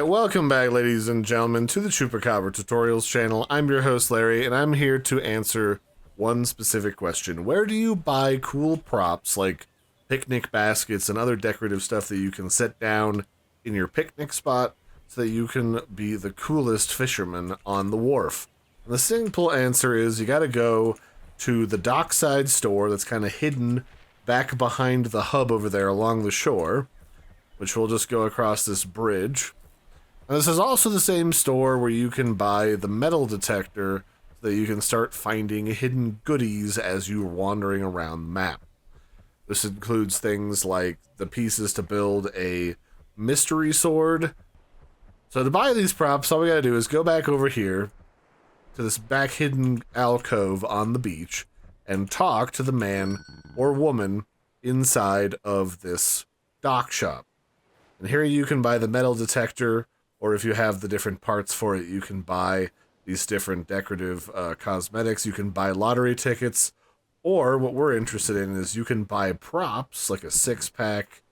Alright, welcome back, ladies and gentlemen, to the Chupacabra Tutorials channel. I'm your host, Larry, and I'm here to answer one specific question. Where do you buy cool props like picnic baskets and other decorative stuff that you can set down in your picnic spot so that you can be the coolest fisherman on the wharf? And the simple answer is you gotta go to the dockside store that's kind of hidden back behind the hub over there along the shore, which will just go across this bridge. And this is also the same store where you can buy the metal detector so that you can start finding hidden goodies as you're wandering around the map. This includes things like the pieces to build a mystery sword. So to buy these props, all we gotta do is go back over here to this back hidden alcove on the beach and talk to the man or woman inside of this dock shop. And here you can buy the metal detector, or if you have the different parts for it, you can buy these different decorative cosmetics. You can buy lottery tickets, or what we're interested in is you can buy props, like a six-pack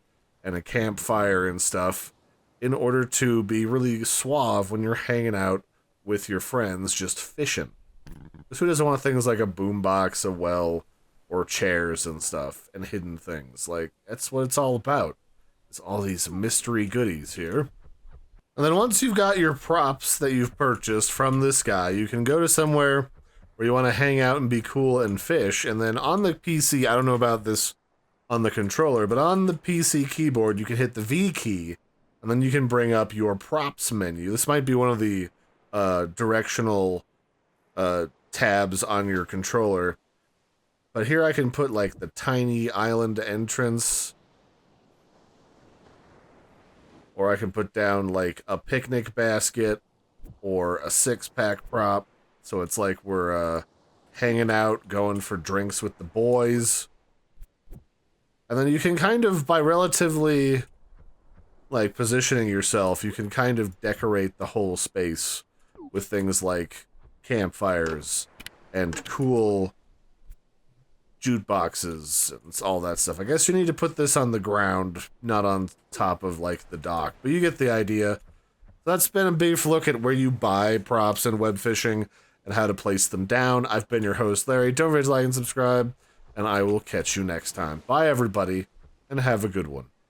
and a campfire and stuff, in order to be really suave when you're hanging out with your friends just fishing. Because who doesn't want things like a boombox, a well, or chairs and stuff, and hidden things? Like, that's what it's all about. It's all these mystery goodies here. And then once you've got your props that you've purchased from this guy, you can go to somewhere where you want to hang out and be cool and fish. And then on the PC, I don't know about this on the controller, but on the PC keyboard, you can hit the V key, and then you can bring up your props menu. This might be one of the directional tabs on your controller. But here I can put like the tiny island entrance, or I can put down like a picnic basket or a six-pack prop. So it's like we're hanging out, going for drinks with the boys. And then you can kind of, by relatively like positioning yourself, you can kind of decorate the whole space with things like campfires and cool jukeboxes and all that stuff. I guess you need to put this on the ground, not on top of like the dock, but you get the idea. That's been a brief look at where you buy props in web fishing and how to place them down. I've been your host, Larry. Don't forget to like and subscribe, and I will catch you next time. Bye, everybody, and have a good one.